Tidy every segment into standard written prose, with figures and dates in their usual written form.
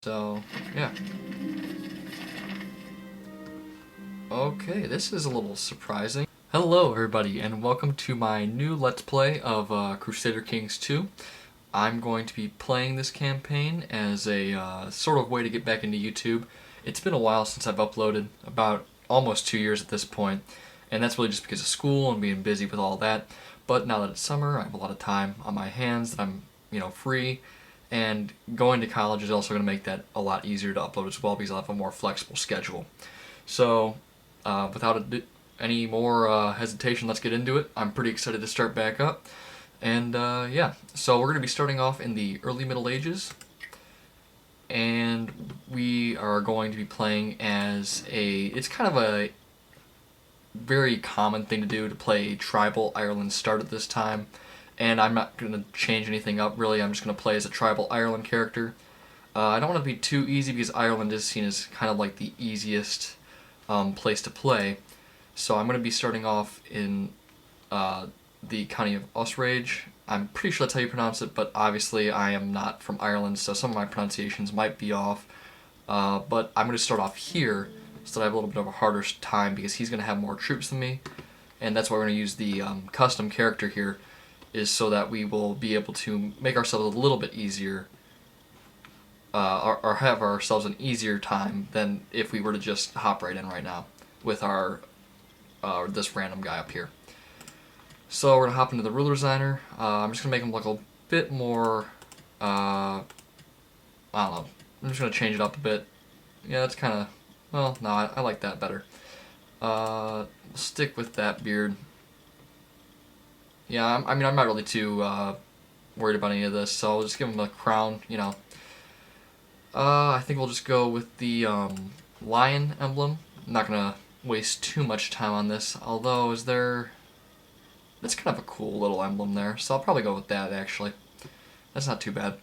So, yeah. Okay, this is a little surprising. Hello everybody, and welcome to my new Let's Play of Crusader Kings 2. I'm going to be playing this campaign as a sort of way to get back into YouTube. It's been a while since I've uploaded, about almost 2 years at this point, and that's really just because of school and being busy with all that. But now that it's summer, I have a lot of time on my hands that I'm, free, and going to college is also going to make that a lot easier to upload as well because I'll have a more flexible schedule. So, without any more hesitation, let's get into it. I'm pretty excited to start back up. And yeah, so we're going to be starting off in the early Middle Ages. And we are going to be playing as it's kind of a very common thing to do to play Tribal Ireland Start at this time. And I'm not going to change anything up really, I'm just going to play as a Tribal Ireland character. I don't want to be too easy because Ireland is seen as kind of like the easiest place to play. So I'm going to be starting off in the county of Osraige. I'm pretty sure that's how you pronounce it, but obviously I am not from Ireland, so some of my pronunciations might be off. But I'm going to start off here so that I have a little bit of a harder time because he's going to have more troops than me. And that's why we're going to use the custom character here, is so that we will be able to make ourselves a little bit easier, or have ourselves an easier time than if we were to just hop right in right now with our this random guy up here. So we're going to hop into the ruler designer. I'm just going to make him look a bit more, I don't know, I'm just going to change it up a bit. Yeah, that's kind of, well, no, I like that better. We'll stick with that beard. Yeah, I mean, I'm not really too worried about any of this, so I'll just give him a crown, I think we'll just go with the lion emblem. I'm not going to waste too much time on this, although that's kind of a cool little emblem there, so I'll probably go with that actually. That's not too bad.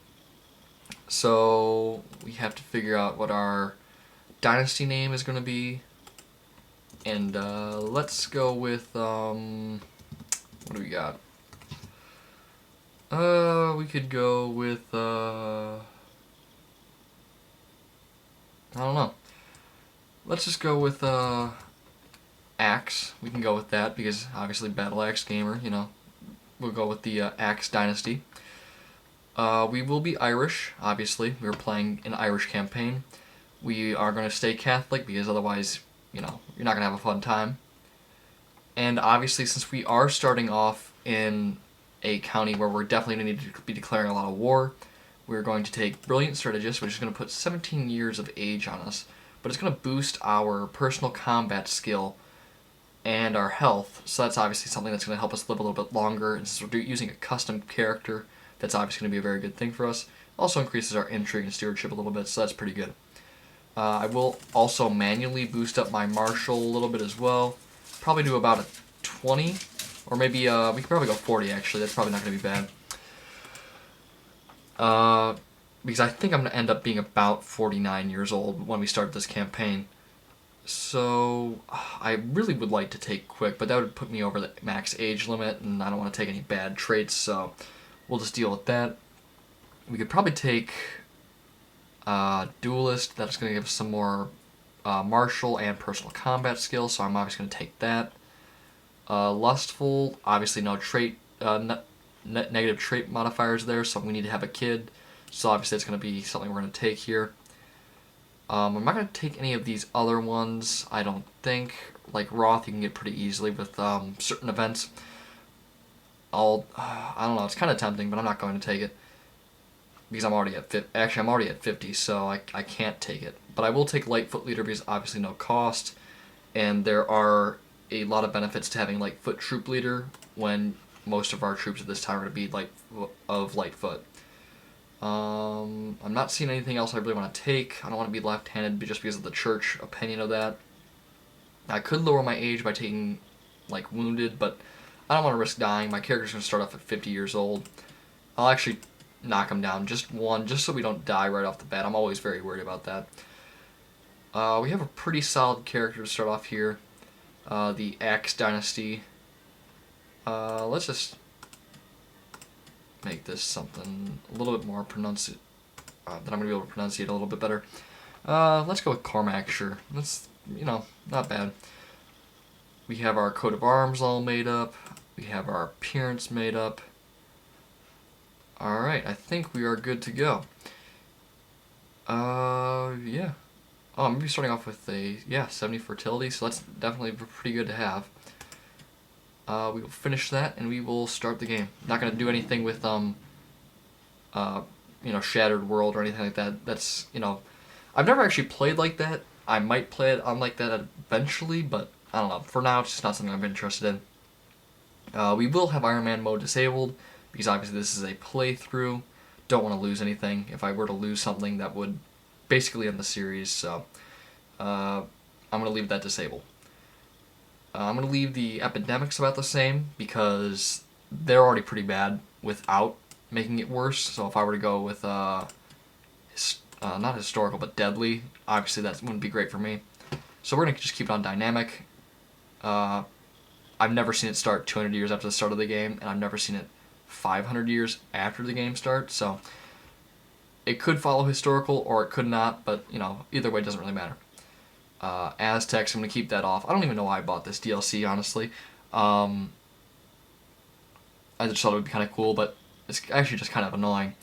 So we have to figure out what our dynasty name is going to be, and let's go with, what do we got? We could go with, I don't know. Let's just go with, Axe. We can go with that because obviously Battle Axe Gamer, We'll go with the Axe Dynasty. We will be Irish, obviously. We're playing an Irish campaign. We are going to stay Catholic because otherwise, you're not going to have a fun time. And obviously, since we are starting off in a county where we're definitely going to need to be declaring a lot of war, we're going to take Brilliant Strategist, which is going to put 17 years of age on us. But it's going to boost our personal combat skill and our health, so that's obviously something that's going to help us live a little bit longer, and since we're using a custom character, that's obviously going to be a very good thing for us. Also increases our intrigue and stewardship a little bit, so that's pretty good. I will also manually boost up my martial a little bit as well. Probably do about a 20, or maybe we could probably go 40 actually, that's probably not going to be bad. Because I think I'm going to end up being about 49 years old when we start this campaign. So, I really would like to take quick, but that would put me over the max age limit, and I don't want to take any bad traits, so we'll just deal with that. We could probably take Duelist. That's going to give us some more martial and personal combat skills, so I'm obviously going to take that. Lustful, obviously no trait, negative trait modifiers there, so we need to have a kid, so obviously that's going to be something we're going to take here. I'm not going to take any of these other ones, I don't think. Like Roth, you can get pretty easily with certain events. I don't know, it's kind of tempting, but I'm not going to take it. Because I'm already at 50, actually I'm already at 50, so I can't take it. But I will take Lightfoot Leader because obviously no cost, and there are a lot of benefits to having Lightfoot Troop Leader when most of our troops at this time are going to be of Lightfoot. I'm not seeing anything else I really want to take. I don't want to be left-handed just because of the church opinion of that. I could lower my age by taking, Wounded, but I don't want to risk dying. My character's going to start off at 50 years old. I'll actually knock him down just one, just so we don't die right off the bat. I'm always very worried about that. We have a pretty solid character to start off here. The Axe Dynasty. Let's just make this something a little bit more that I'm going to be able to pronounce it a little bit better. Let's go with Cormac, sure. That's, not bad. We have our coat of arms all made up. We have our appearance made up. Alright, I think we are good to go. Yeah. Oh, I'm going to be starting off with a, 70 fertility, so that's definitely pretty good to have. We will finish that, and we will start the game. Not going to do anything with, Shattered World or anything like that. That's, I've never actually played like that. I might play it on like that eventually, but I don't know. For now, it's just not something I'm interested in. We will have Iron Man mode disabled, because obviously this is a playthrough. Don't want to lose anything. If I were to lose something, that would basically end the series, so I'm going to leave that disabled. I'm going to leave the epidemics about the same, because they're already pretty bad without making it worse. So if I were to go with, not historical, but deadly, obviously that wouldn't be great for me. So we're going to just keep it on dynamic. I've never seen it start 200 years after the start of the game, and I've never seen it 500 years after the game starts, so it could follow historical or it could not, but, either way, it doesn't really matter. Aztecs, I'm going to keep that off. I don't even know why I bought this DLC, honestly. I just thought it would be kind of cool, but it's actually just kind of annoying.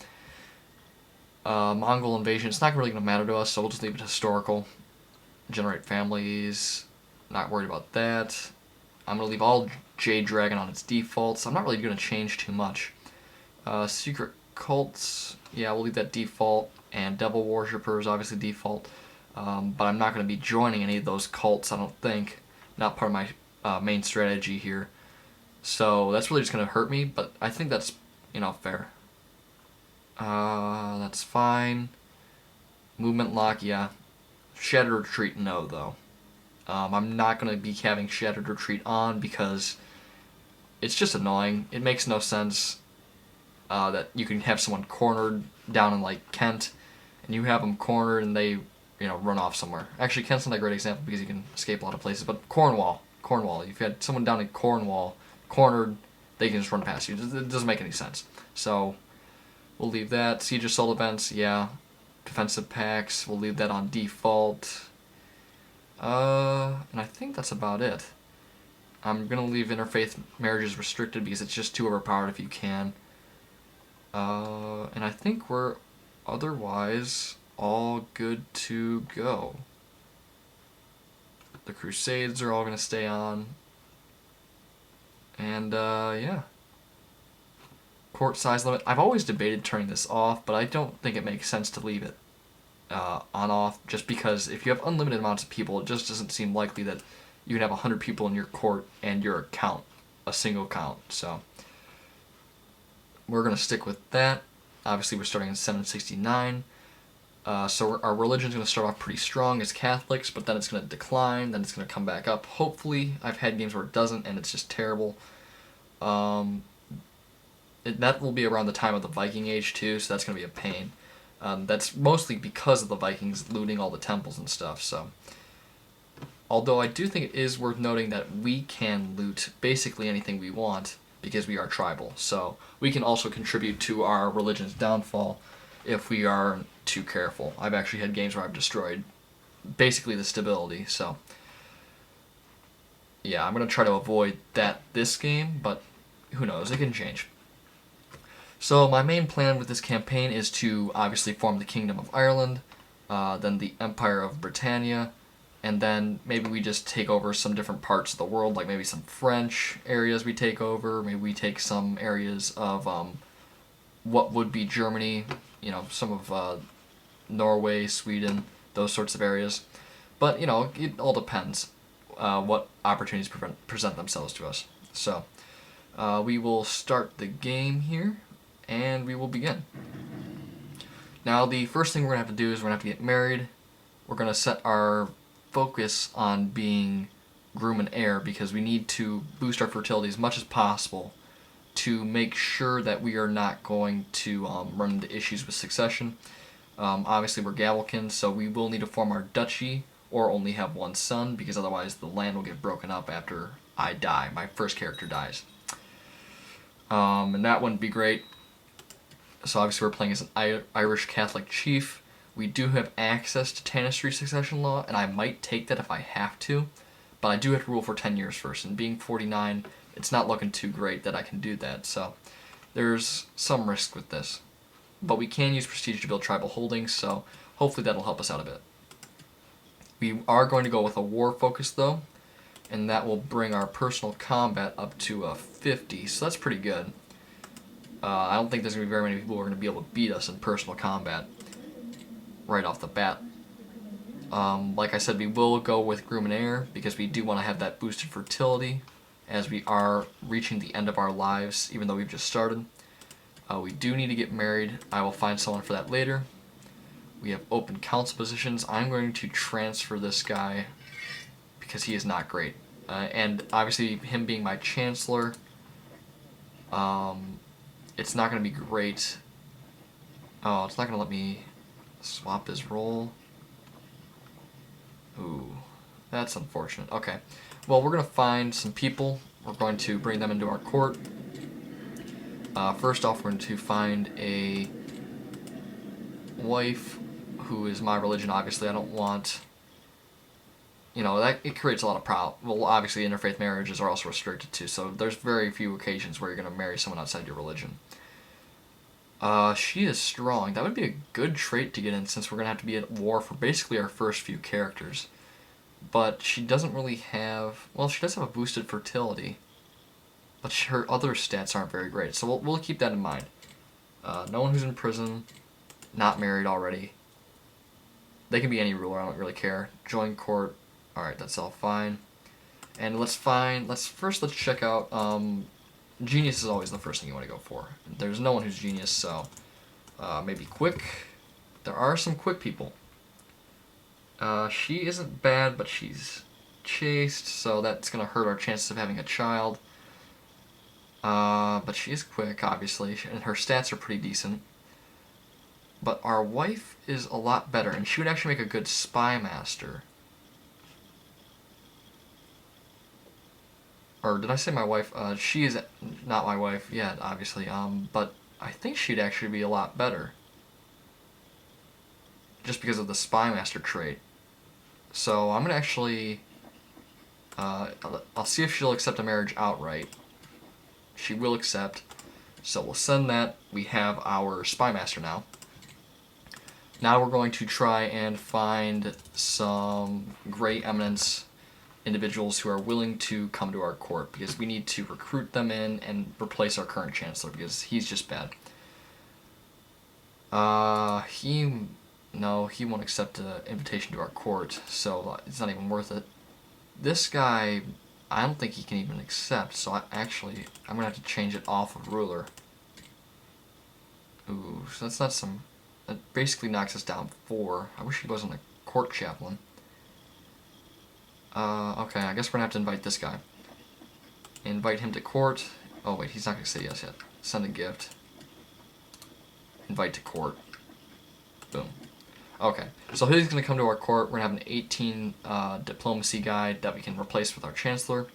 Mongol invasion, it's not really going to matter to us, so we'll just leave it historical. Generate families, not worried about that. I'm going to leave all Jade Dragon on its defaults. I'm not really going to change too much. Secret cults, we'll leave that default. And Devil Worshippers, obviously default. But I'm not going to be joining any of those cults, I don't think. Not part of my main strategy here. So that's really just going to hurt me, but I think that's, fair. That's fine. Movement lock, yeah. Shattered Retreat, no, though. I'm not going to be having Shattered Retreat on because it's just annoying. It makes no sense that you can have someone cornered down in, like, Kent, and you have them cornered and they, run off somewhere. Actually, Kent's not a great example because you can escape a lot of places, but Cornwall. If you had someone down in Cornwall, cornered, they can just run past you. It doesn't make any sense. So, we'll leave that. Siege Assault events, yeah. Defensive packs, we'll leave that on default. And I think that's about it. I'm going to leave interfaith marriages restricted because it's just too overpowered if you can. And I think we're otherwise all good to go. The Crusades are all going to stay on. And, yeah. Court size limit. I've always debated turning this off, but I don't think it makes sense to leave it on-off, just because if you have unlimited amounts of people, it just doesn't seem likely that you can have 100 people in your court and your count, a single count. So we're going to stick with that. Obviously, we're starting in 769. So our religion's going to start off pretty strong as Catholics, but then it's going to decline, then it's going to come back up. Hopefully, I've had games where it doesn't, and it's just terrible. That will be around the time of the Viking Age, too, so that's going to be a pain. That's mostly because of the Vikings looting all the temples and stuff, so. Although I do think it is worth noting that we can loot basically anything we want, because we are tribal. So we can also contribute to our religion's downfall if we are too careful. I've actually had games where I've destroyed basically the stability, so. Yeah, I'm going to try to avoid that this game, but who knows, it can change. So my main plan with this campaign is to obviously form the Kingdom of Ireland, then the Empire of Britannia, and then maybe we just take over some different parts of the world, like maybe some French areas we take over, maybe we take some areas of what would be Germany, some of Norway, Sweden, those sorts of areas. But, it all depends what opportunities present themselves to us. So we will start the game here. And we will begin. Now, the first thing we're going to have to do is we're going to have to get married. We're going to set our focus on being groom and heir because we need to boost our fertility as much as possible to make sure that we are not going to run into issues with succession. Obviously, we're Gavelkins, so we will need to form our duchy or only have one son because otherwise the land will get broken up after I die. My first character dies. And that wouldn't be great. So obviously we're playing as an Irish Catholic chief. We do have access to Tanistry succession law, and I might take that if I have to, but I do have to rule for 10 years first, and being 49, it's not looking too great that I can do that, so there's some risk with this. But we can use prestige to build tribal holdings, so hopefully that'll help us out a bit. We are going to go with a war focus though, and that will bring our personal combat up to a 50, so that's pretty good. I don't think there's going to be very many people who are going to be able to beat us in personal combat right off the bat. Like I said, we will go with Groom and Heir because we do want to have that boosted fertility as we are reaching the end of our lives, even though we've just started. We do need to get married. I will find someone for that later. We have open council positions. I'm going to transfer this guy because he is not great. And obviously, him being my chancellor, it's not going to be great. Oh, it's not going to let me swap his role. Ooh, that's unfortunate. Okay, well, we're going to find some people. We're going to bring them into our court. First off, we're going to find a wife who is my religion. Obviously, I don't want, that it creates a lot of problems. Well, obviously, interfaith marriages are also restricted too, so there's very few occasions where you're going to marry someone outside your religion. She is strong. That would be a good trait to get in since we're going to have to be at war for basically our first few characters. But she doesn't really have, well, she does have a boosted fertility, but her other stats aren't very great, so we'll keep that in mind. No one who's in prison, not married already. They can be any ruler, I don't really care. Join court, alright, that's all fine. And let's check out, genius is always the first thing you want to go for. There's no one who's genius, so maybe quick. There are some quick people. She isn't bad, but she's chaste, so that's going to hurt our chances of having a child. But she is quick, obviously, and her stats are pretty decent. But our wife is a lot better, and she would actually make a good spy master. Or did I say my wife? She is not my wife yet, obviously. But I think she'd actually be a lot better. Just because of the spy master trait. So I'm gonna actually, I'll see if she'll accept a marriage outright. She will accept. So we'll send that. We have our spy master now. Now we're going to try and find some great eminence individuals who are willing to come to our court because we need to recruit them in and replace our current chancellor because he's just bad. He won't accept an invitation to our court, so it's not even worth it. This guy, I don't think he can even accept, so I'm gonna have to change it off of ruler. Ooh, so that's not some, that basically knocks us down 4. I wish he wasn't a court chaplain. Okay, I guess we're gonna have to invite this guy. Invite him to court. Oh wait, he's not gonna say yes yet. Send a gift. Invite to court. Boom. Okay, so he's gonna come to our court. We're gonna have an 18 diplomacy guy that we can replace with our chancellor.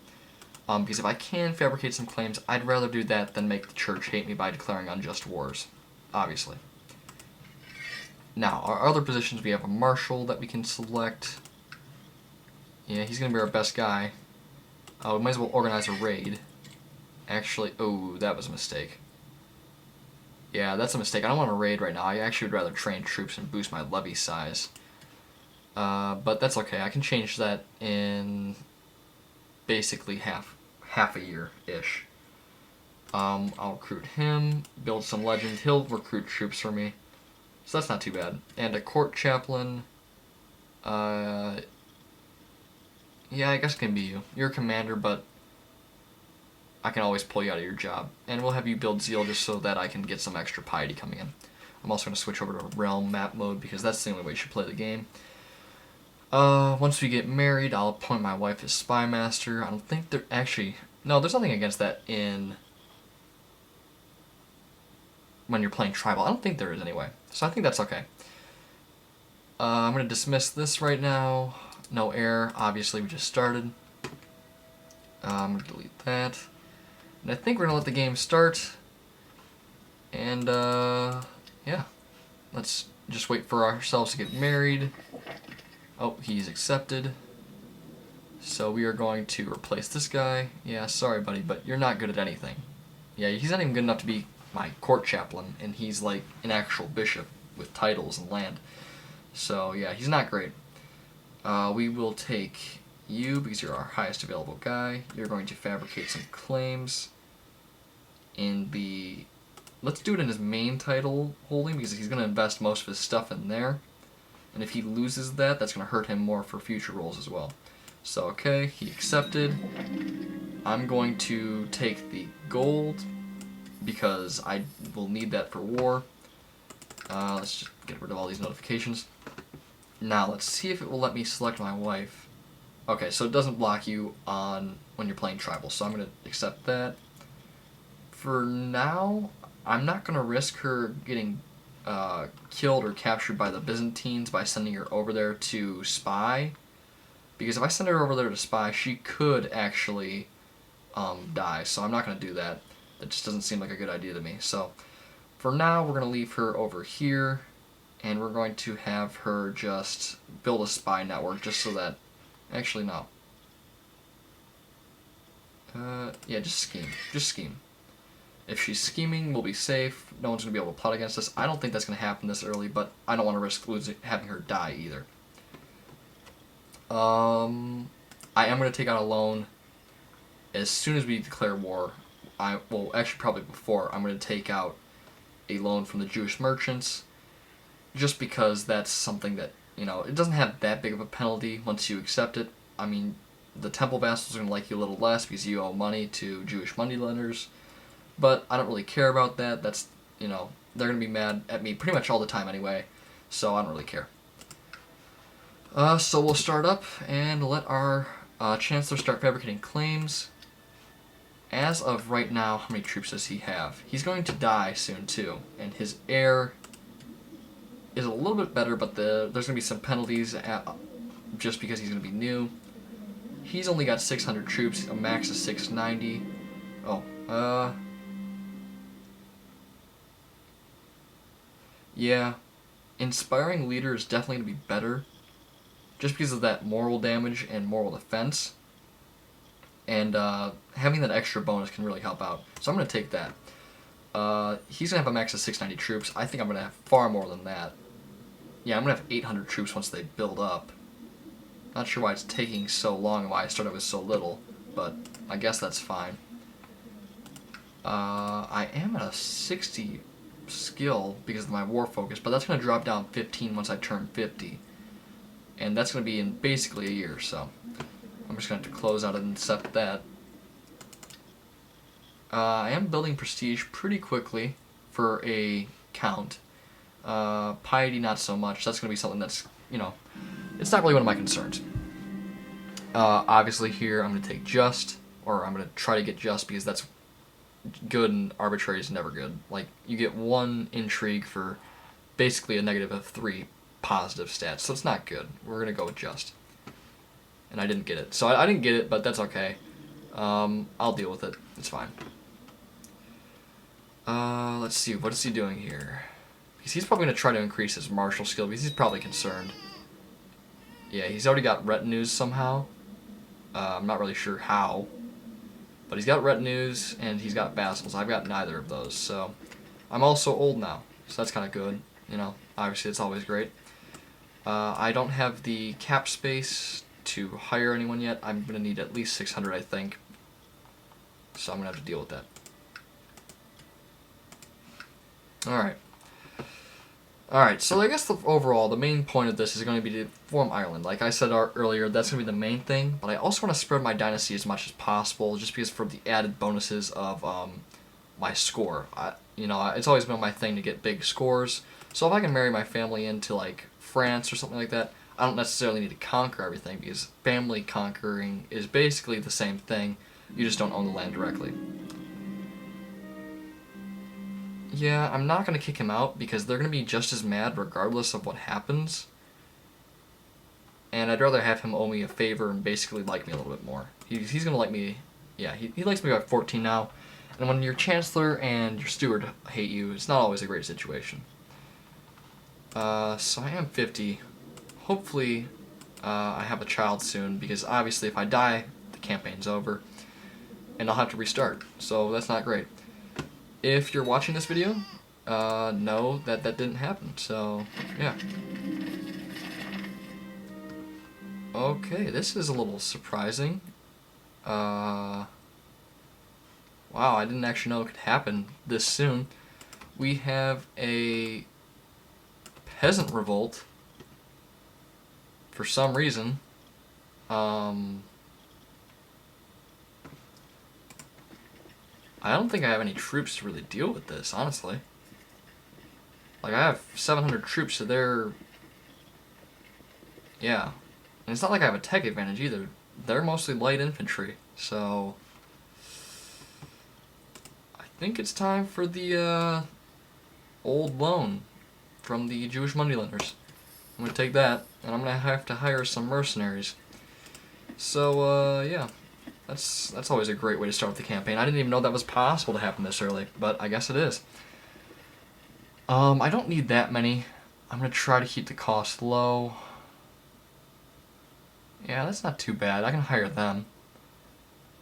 Because if I can fabricate some claims, I'd rather do that than make the church hate me by declaring unjust wars. Obviously. Now, our other positions, we have a marshal that we can select. Yeah, he's going to be our best guy. We might as well organize a raid. Actually, oh, that was a mistake. Yeah, that's a mistake. I don't want to raid right now. I actually would rather train troops and boost my levy size. But that's okay. I can change that in basically half a year-ish. I'll recruit him, build some legend. He'll recruit troops for me. So that's not too bad. And a court chaplain. Yeah, I guess it can be you. You're a commander, but I can always pull you out of your job. And we'll have you build zeal just so that I can get some extra piety coming in. I'm also going to switch over to realm map mode because that's the only way you should play the game. Once we get married, I'll appoint my wife as spy master. I don't think there actually... No, there's nothing against that in... when you're playing tribal. I don't think there is anyway. So I think that's okay. I'm going to dismiss this right now. No heir. Obviously, we just started. I'm going to delete that. And I think we're going to let the game start. And, yeah. Let's just wait for ourselves to get married. Oh, he's accepted. So we are going to replace this guy. Yeah, sorry, buddy, but you're not good at anything. Yeah, he's not even good enough to be my court chaplain, and he's like an actual bishop with titles and land. So, yeah, he's not great. We will take you because you're our highest available guy. You're going to fabricate some claims in the... Let's do it in his main title holding because he's going to invest most of his stuff in there. And if he loses that, that's going to hurt him more for future rolls as well. So, okay, he accepted. I'm going to take the gold because I will need that for war. Let's just get rid of all these notifications. Now, let's see if it will let me select my wife. Okay, so it doesn't block you on when you're playing tribal, so I'm going to accept that. For now, I'm not going to risk her getting killed or captured by the Byzantines by sending her over there to spy. Because if I send her over there to spy, she could actually die, so I'm not going to do that. It just doesn't seem like a good idea to me. So, for now, we're going to leave her over here, and we're going to have her just build a spy network just so that... Actually, no. Yeah, just scheme. Just scheme. If she's scheming, we'll be safe. No one's going to be able to plot against us. I don't think that's going to happen this early, but I don't want to risk having her die either. I am going to take out a loan as soon as we declare war. Well, actually, probably before. I'm going to take out a loan from the Jewish merchants, just because that's something that, you know, it doesn't have that big of a penalty once you accept it. I mean, the temple vassals are going to like you a little less because you owe money to Jewish moneylenders, but I don't really care about that. That's, you know, they're going to be mad at me pretty much all the time anyway, so I don't really care. So we'll start up and let our Chancellor start fabricating claims. As of right now, how many troops does he have? He's going to die soon too, and his heir is a little bit better, but there's going to be some penalties just because he's going to be new. He's only got 600 troops, a max of 690. Oh, yeah. Inspiring leader is definitely going to be better, just because of that moral damage and moral defense. And having that extra bonus can really help out. So I'm going to take that. He's going to have a max of 690 troops. I think I'm going to have far more than that. Yeah, I'm going to have 800 troops once they build up. Not sure why it's taking so long and why I started with so little, but I guess that's fine. I am at a 60 skill because of my war focus, but that's going to drop down 15 once I turn 50. And that's going to be in basically a year, so I'm just going to have to close out and accept that. I am building prestige pretty quickly for a count. Piety, not so much. That's going to be something that's, you know, it's not really one of my concerns. Obviously here I'm going to take just, or I'm going to try to get just because that's good and arbitrary is never good. Like, you get 1 intrigue for basically a negative of 3 positive stats, so it's not good. We're going to go with just. And I didn't get it. So I didn't get it, but that's okay. I'll deal with it. It's fine. Let's see. What is he doing here? Because he's probably going to try to increase his martial skill because he's probably concerned. Yeah, he's already got retinues somehow. I'm not really sure how. But he's got retinues and he's got vassals. I've got neither of those. So I'm also old now. So that's kind of good. You know, obviously it's always great. I don't have the cap space to hire anyone yet. I'm going to need at least 600, I think. So I'm going to have to deal with that. Alright, so I guess overall, the main point of this is going to be to form Ireland. Like I said earlier, that's going to be the main thing, but I also want to spread my dynasty as much as possible, just because for the added bonuses of my score. You know, it's always been my thing to get big scores, so if I can marry my family into, like, France or something like that, I don't necessarily need to conquer everything, because family conquering is basically the same thing, you just don't own the land directly. Yeah, I'm not going to kick him out because they're going to be just as mad regardless of what happens. And I'd rather have him owe me a favor and basically like me a little bit more. He's going to like me. Yeah, he likes me by 14 now. And when your chancellor and your steward hate you, it's not always a great situation. So I am 50. Hopefully, I have a child soon, because obviously if I die, the campaign's over, and I'll have to restart. So that's not great. If you're watching this video, know that that didn't happen. So, yeah. Okay, this is a little surprising. Wow, I didn't actually know it could happen this soon. We have a Peasant Revolt for some reason. I don't think I have any troops to really deal with this, honestly. Like, I have 700 troops, so they're... Yeah. And it's not like I have a tech advantage either. They're mostly light infantry, so... I think it's time for the, old loan from the Jewish moneylenders. I'm gonna take that, and I'm gonna have to hire some mercenaries. So, yeah. That's always a great way to start the campaign. I didn't even know that was possible to happen this early, but I guess it is. I don't need that many. I'm gonna try to keep the cost low. Yeah, that's not too bad. I can hire them.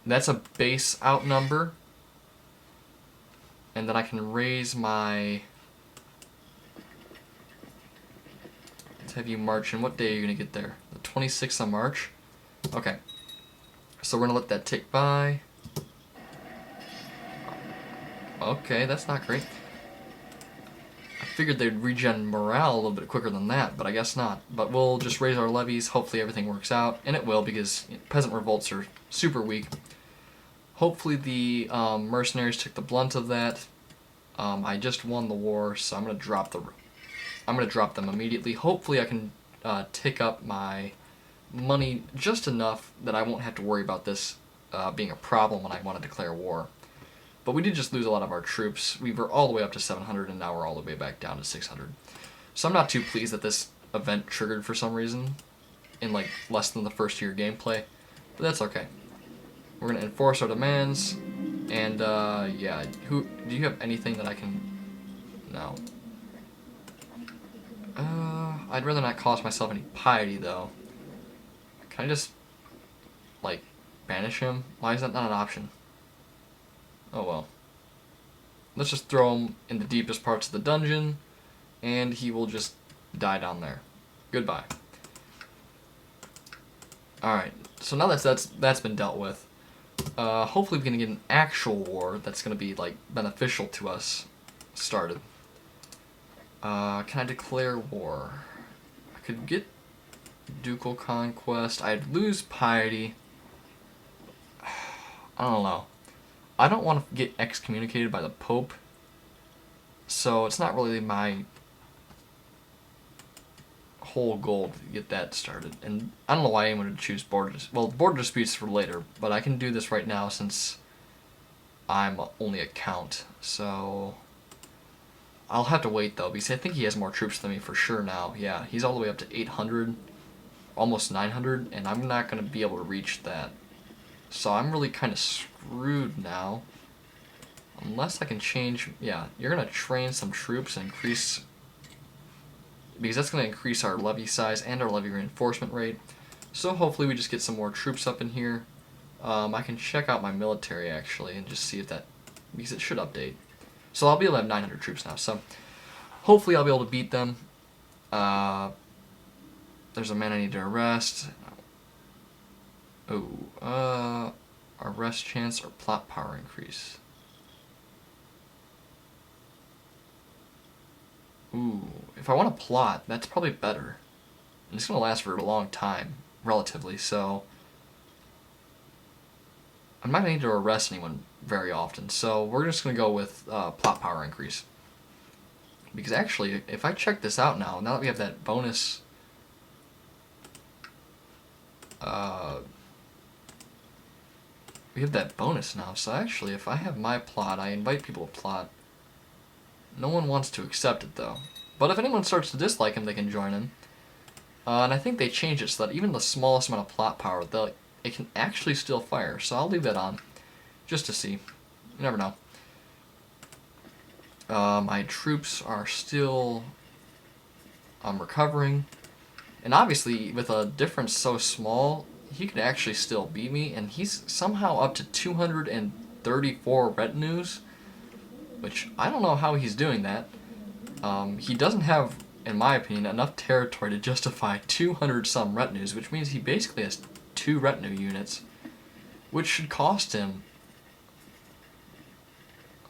That's a base outnumber. And then I can raise my... Let's have you march. And what day are you gonna get there? The 26th of March? Okay. So we're gonna let that tick by. Okay, that's not great. I figured they'd regen morale a little bit quicker than that, but I guess not. But we'll just raise our levies, hopefully everything works out, and it will, because peasant revolts are super weak. Hopefully the mercenaries took the blunt of that. I just won the war, so I'm gonna drop them immediately. Hopefully I can tick up my money just enough that I won't have to worry about this being a problem when I want to declare war. But we did just lose a lot of our troops. We were all the way up to 700, and now we're all the way back down to 600. So I'm not too pleased that this event triggered for some reason in like less than the first year gameplay, but that's okay. We're gonna enforce our demands, and yeah. Do you have anything that I can? No. I'd rather not cost myself any piety though. Can I just like banish him? Why is that not an option? Oh well. Let's just throw him in the deepest parts of the dungeon, and he will just die down there. Goodbye. Alright, so now that's been dealt with, hopefully we can get an actual war that's going to be like beneficial to us started. Can I declare war? I could get ducal conquest. I'd lose piety. I don't know. I don't want to get excommunicated by the Pope, so it's not really my whole goal to get that started. And I don't know why anyone would choose border disputes for later, but I can do this right now since I'm only a count. So I'll have to wait though, because I think he has more troops than me for sure now. Yeah, he's all the way up to 800, almost 900, and I'm not going to be able to reach that. So I'm really kind of screwed now. Unless I can change... Yeah, you're going to train some troops and increase... Because that's going to increase our levy size and our levy reinforcement rate. So hopefully we just get some more troops up in here. I can check out my military actually and just see if that... Because it should update. So I'll be able to have 900 troops now. So hopefully I'll be able to beat them. There's a man I need to arrest. Oh, arrest chance or plot power increase. Ooh, if I want to plot, that's probably better. And it's going to last for a long time, relatively, so... I'm not going to need to arrest anyone very often, so we're just going to go with plot power increase. Because actually, if I check this out now that we have that bonus... we have that bonus now, so actually, if I have my plot, I invite people to plot. No one wants to accept it, though. But if anyone starts to dislike him, they can join in. And I think they changed it so that even the smallest amount of plot power, it can actually still fire. So I'll leave that on, just to see. You never know. My troops are still recovering. And obviously, with a difference so small, he could actually still beat me. And he's somehow up to 234 retinues, which I don't know how he's doing that. He doesn't have, in my opinion, enough territory to justify 200 some retinues, which means he basically has 2 retinue units, which should cost him.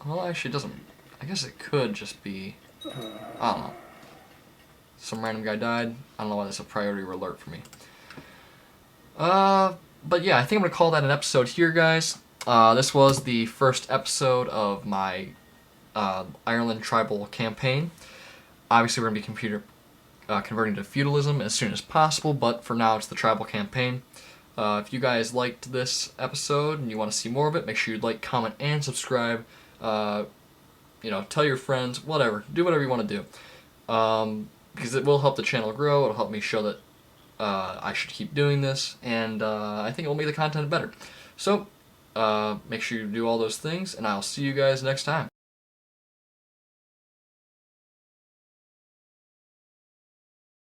Well, actually, it doesn't. I guess it could just be. I don't know. Some random guy died. I don't know why that's a priority alert for me. But yeah, I think I'm gonna call that an episode here, guys. This was the first episode of my Ireland tribal campaign. Obviously, we're gonna be converting to feudalism as soon as possible, but for now, it's the tribal campaign. If you guys liked this episode and you want to see more of it, make sure you like, comment, and subscribe. Tell your friends, whatever. Do whatever you want to do. Because it will help the channel grow. It'll help me show that I should keep doing this, and I think it will make the content better. So, make sure you do all those things, and I'll see you guys next time.